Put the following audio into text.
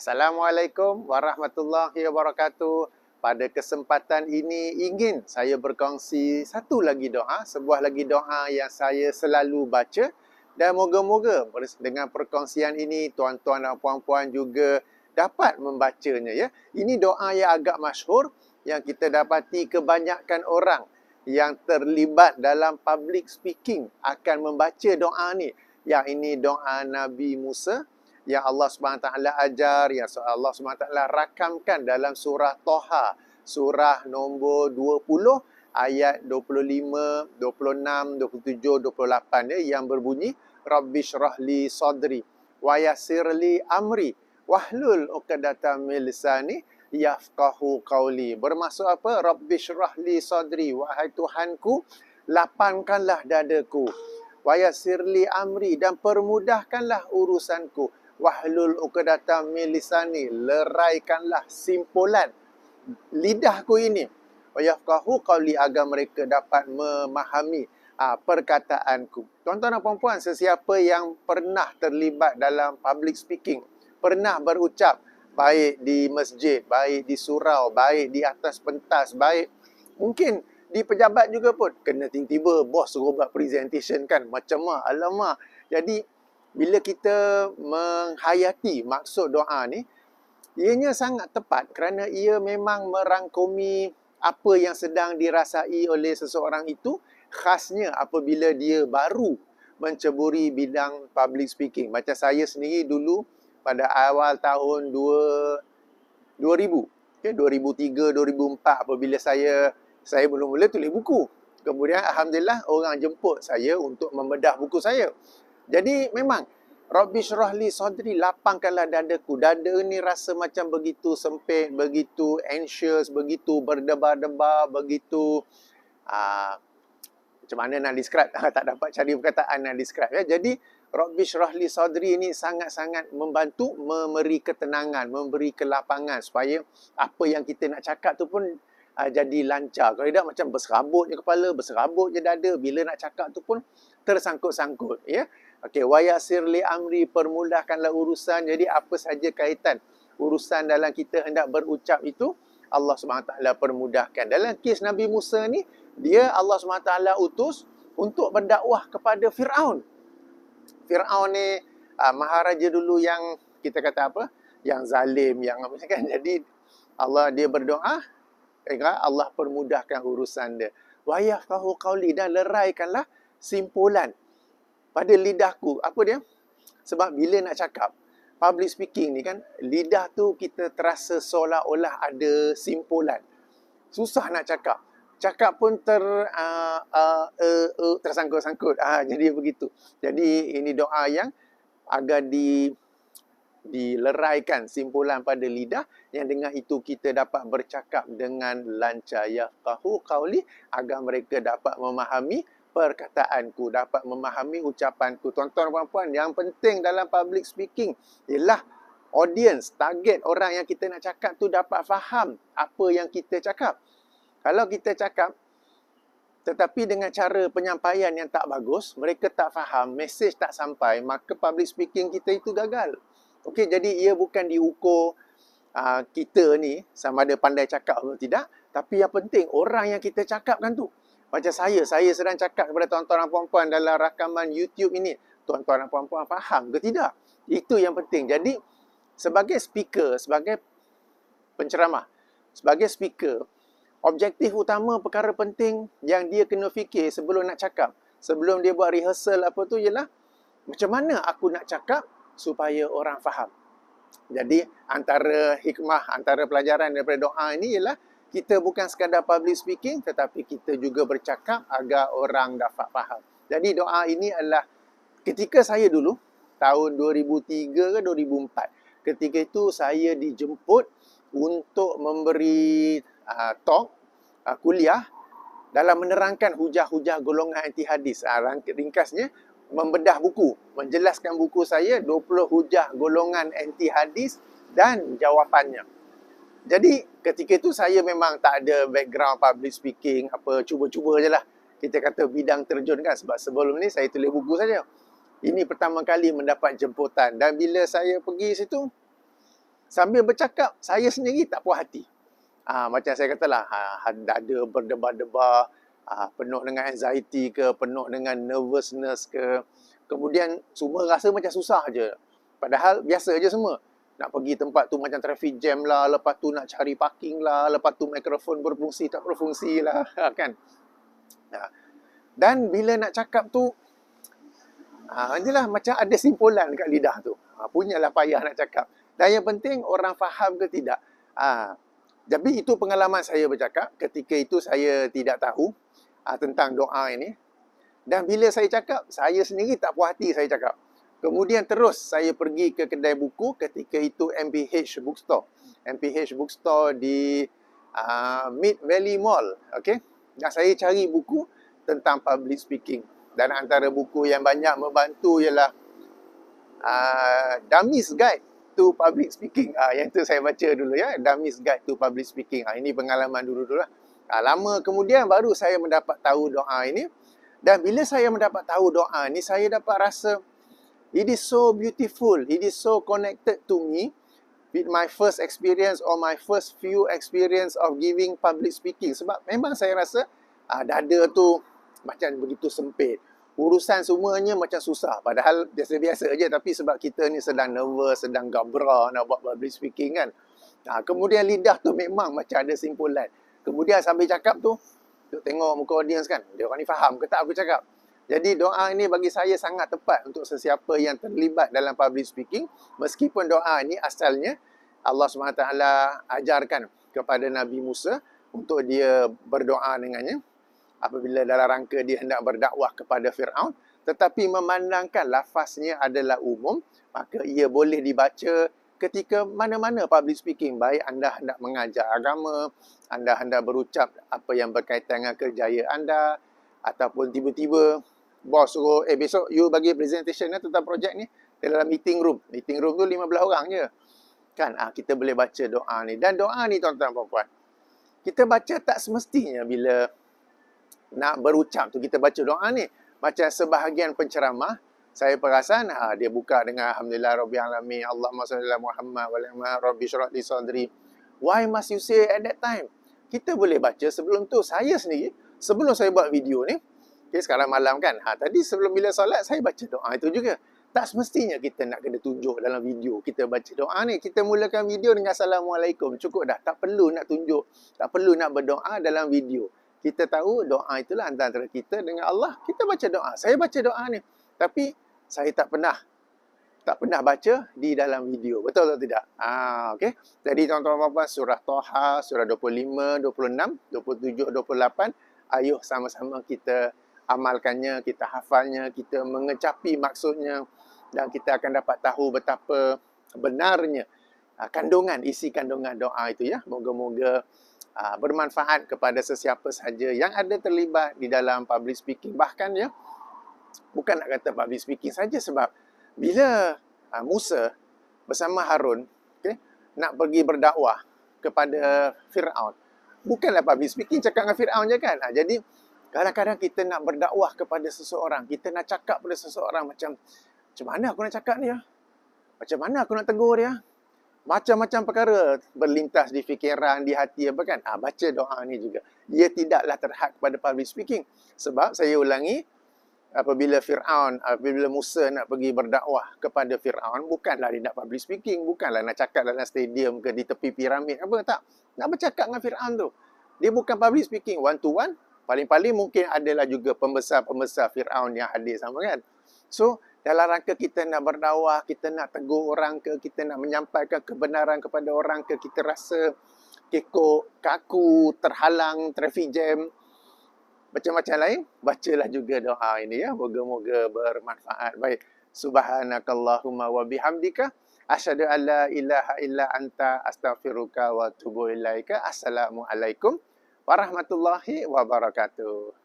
Assalamualaikum warahmatullahi wabarakatuh. Pada kesempatan ini ingin saya berkongsi satu lagi doa, sebuah lagi doa yang saya selalu baca dan moga-moga dengan perkongsian ini tuan-tuan dan puan-puan juga dapat membacanya ya. Ini doa yang agak masyhur yang kita dapati kebanyakan orang yang terlibat dalam public speaking akan membaca doa ni. Yang ini doa Nabi Musa yang Allah SWT ajar, yang Allah SWT rakamkan dalam surah Toha, surah nombor 20, ayat 25, 26, 27, 28 ya, yang berbunyi Rabbi syrahli sadri wa yassirli amri wahlul 'uqdatam min lisani yafqahu qawli. Bermaksud apa? Rabbi syrahli sadri, wahai Tuhanku, lapangkanlah dadaku, wa yassirli amri, dan permudahkanlah urusanku, wahlul 'uqdatam min lisani, leraikanlah simpulan lidahku ini, wa yafqahu qawli, agar mereka dapat memahami perkataanku. Tuan-tuan dan puan-puan, sesiapa yang pernah terlibat dalam public speaking, pernah berucap baik di masjid, baik di surau, baik di atas pentas, baik mungkin di pejabat juga pun, kena tiba-tiba bos suruh buat presentation kan, macam mana, alamak. Jadi bila kita menghayati maksud doa ni, ianya sangat tepat kerana ia memang merangkumi apa yang sedang dirasai oleh seseorang itu, khasnya apabila dia baru menceburi bidang public speaking. Macam saya sendiri dulu pada awal tahun 2000, okay, 2003, 2004 apabila saya mula-mula tulis buku. Kemudian alhamdulillah orang jemput saya untuk membedah buku saya. Jadi memang Rabbi syrahli sadri, lapangkanlah dadaku. Dada ni rasa macam begitu sempit, begitu anxious, begitu berdebar-debar, begitu macam mana nak describe? Tak dapat cari perkataan nak describe ya. Jadi Rabbi syrahli sadri ini sangat-sangat membantu memberi ketenangan, memberi kelapangan supaya apa yang kita nak cakap tu pun jadi lancar. Kalau tidak macam berserabut je kepala, berserabut je dada. Bila nak cakap tu pun tersangkut-sangkut ya. Okey, wa yassirli amri, permudahkanlah urusan. Jadi apa saja kaitan urusan dalam kita hendak berucap itu, Allah SWT permudahkan. Dalam kes Nabi Musa ni, dia Allah SWT utus untuk berdakwah kepada Fir'aun. Fir'aun ni maharaja dulu yang kita kata apa? Yang zalim, yang apa kan. Jadi dia berdoa, Allah permudahkan urusan dia. Wa yafqahu qawli, dan leraikanlah simpulan pada lidahku. Apa dia? Sebab bila nak cakap public speaking ni kan, lidah tu kita terasa seolah-olah ada simpulan. Susah nak cakap. Cakap pun tersangkut-sangkut. Jadi begitu. Jadi ini doa yang agar dileraikan simpulan pada lidah, yang dengan itu kita dapat bercakap dengan lancar. Yafqahu qawli, agar mereka dapat memahami perkataanku, dapat memahami ucapanku. Tuan-tuan dan puan-puan, yang penting dalam public speaking ialah audience, target orang yang kita nak cakap tu dapat faham apa yang kita cakap. Kalau kita cakap tetapi dengan cara penyampaian yang tak bagus, mereka tak faham, mesej tak sampai, maka public speaking kita itu gagal. Okey, jadi ia bukan diukur kita ni sama ada pandai cakap atau tidak, tapi yang penting orang yang kita cakapkan tu. Macam saya sedang cakap kepada tuan-tuan dan puan-puan dalam rakaman YouTube ini, tuan-tuan dan puan-puan faham ke tidak? Itu yang penting. Jadi sebagai speaker, sebagai penceramah, sebagai speaker, objektif utama perkara penting yang dia kena fikir sebelum nak cakap, sebelum dia buat rehearsal apa tu ialah macam mana aku nak cakap supaya orang faham. Jadi antara hikmah, antara pelajaran daripada doa ini ialah kita bukan sekadar public speaking, tetapi kita juga bercakap agar orang dapat faham. Jadi doa ini adalah ketika saya dulu, tahun 2003 ke 2004, ketika itu saya dijemput untuk memberi talk, kuliah dalam menerangkan hujah-hujah golongan anti hadis. Ringkasnya, membedah buku, menjelaskan buku saya 20 hujah golongan anti hadis dan jawapannya. Jadi ketika itu saya memang tak ada background public speaking, apa, cuba-cuba je lah. Kita kata bidang terjun kan, sebab sebelum ni saya tulis buku saja. Ini pertama kali mendapat jemputan, dan bila saya pergi situ, sambil bercakap, saya sendiri tak puas hati. Macam saya katalah, dada berdebar-debar, penuh dengan anxiety ke, penuh dengan nervousness ke. Kemudian semua rasa macam susah je. Padahal biasa je semua. Nak pergi tempat tu macam traffic jam lah, lepas tu nak cari parking lah, lepas tu mikrofon berfungsi tak berfungsi lah, kan. Dan bila nak cakap tu, jelah macam ada simpulan kat lidah tu. Punyalah payah nak cakap. Dan yang penting orang faham ke tidak. Jadi itu pengalaman saya bercakap. Ketika itu saya tidak tahu tentang doa ini. Dan bila saya cakap, saya sendiri tak puas hati saya cakap. Kemudian terus saya pergi ke kedai buku, ketika itu MPH Bookstore. MPH Bookstore di Mid Valley Mall. Okay? Dan saya cari buku tentang public speaking. Dan antara buku yang banyak membantu ialah Dummy's Guide to Public Speaking. Yang tu saya baca dulu ya. Dummy's Guide to Public Speaking. Ini pengalaman dulu-dulu lah. Lama kemudian baru saya mendapat tahu doa ini. Dan bila saya mendapat tahu doa ini, saya dapat rasa it is so beautiful. It is so connected to me with my first experience or my first few experience of giving public speaking. Sebab memang saya rasa dada tu macam begitu sempit. Urusan semuanya macam susah. Padahal biasa-biasa je. Tapi sebab kita ni sedang nervous, sedang gabra nak buat public speaking kan. Kemudian lidah tu memang macam ada simpulan. Kemudian sambil cakap tu, tengok muka audience kan. Dia orang ni faham ke tak aku cakap. Jadi doa ini bagi saya sangat tepat untuk sesiapa yang terlibat dalam public speaking. Meskipun doa ini asalnya Allah SWT ajarkan kepada Nabi Musa untuk dia berdoa dengannya. Apabila dalam rangka dia hendak berdakwah kepada Fir'aun. Tetapi memandangkan lafaznya adalah umum, maka ia boleh dibaca ketika mana-mana public speaking. Baik anda hendak mengajar agama, anda hendak berucap apa yang berkaitan dengan kerjaya anda, ataupun tiba-tiba bos suruh, besok you bagi presentation tentang projek ni dalam meeting room. Meeting room tu 15 orang je. Kan, kita boleh baca doa ni. Dan doa ni tuan-tuan dan puan-puan, kita baca tak semestinya bila nak berucap tu kita baca doa ni. Macam sebahagian penceramah, saya perasan dia buka dengan Alhamdulillah Rabbil Alamin, Allahumma salli ala Muhammad wa ala Rabbi syrah li sadri. Why must you say at that time? Kita boleh baca sebelum tu. Saya sendiri, sebelum saya buat video ni, sekarang malam kan, tadi sebelum bila solat, saya baca doa itu juga. Tak semestinya kita nak kena tunjuk dalam video kita baca doa ni. Kita mulakan video dengan Assalamualaikum. Cukup dah. Tak perlu nak tunjuk. Tak perlu nak berdoa dalam video. Kita tahu doa itulah antara kita dengan Allah. Kita baca doa. Saya baca doa ni. Tapi saya tak pernah baca di dalam video. Betul atau tidak? Okay. Jadi tuan-tuan dan puan-puan, surah Toha, surah 25, 26, 27, 28. Ayuh sama-sama kita amalkannya, kita hafalnya, kita mengecapi maksudnya. Dan kita akan dapat tahu betapa benarnya isi kandungan doa itu ya. Moga-moga bermanfaat kepada sesiapa sahaja yang ada terlibat di dalam public speaking. Bahkan ya, bukan nak kata public speaking saja, sebab bila Musa bersama Harun nak pergi berdakwah kepada Fir'aun, bukanlah public speaking, cakap dengan Fir'aun je kan. Jadi kadang-kadang kita nak berdakwah kepada seseorang, kita nak cakap pada seseorang macam mana aku nak cakap ni ya? Macam mana aku nak tegur dia? Macam-macam perkara berlintas di fikiran, di hati apa kan. Baca doa ni juga. Ia tidaklah terhad kepada public speaking. Sebab saya ulangi, apabila Musa nak pergi berdakwah kepada Fir'aun, bukanlah dia nak public speaking, bukanlah nak cakap dalam stadium ke di tepi piramid apa, tak. Nak bercakap dengan Fir'aun tu. Dia bukan public speaking, one to one. Paling-paling mungkin adalah juga pembesar-pembesar Fir'aun yang hadir sama kan. So, dalam rangka kita nak berdakwah, kita nak tegur orang ke, kita nak menyampaikan kebenaran kepada orang ke, kita rasa kekok, kaku, terhalang, traffic jam, macam-macam lain, bacalah juga doa ini ya. Moga-moga bermanfaat. Baik. Subhanakallahumma wa bihamdika asyhadu an la ilaha illa anta astaghfiruka wa atubu ilaika. Assalamualaikum warahmatullahi wabarakatuh.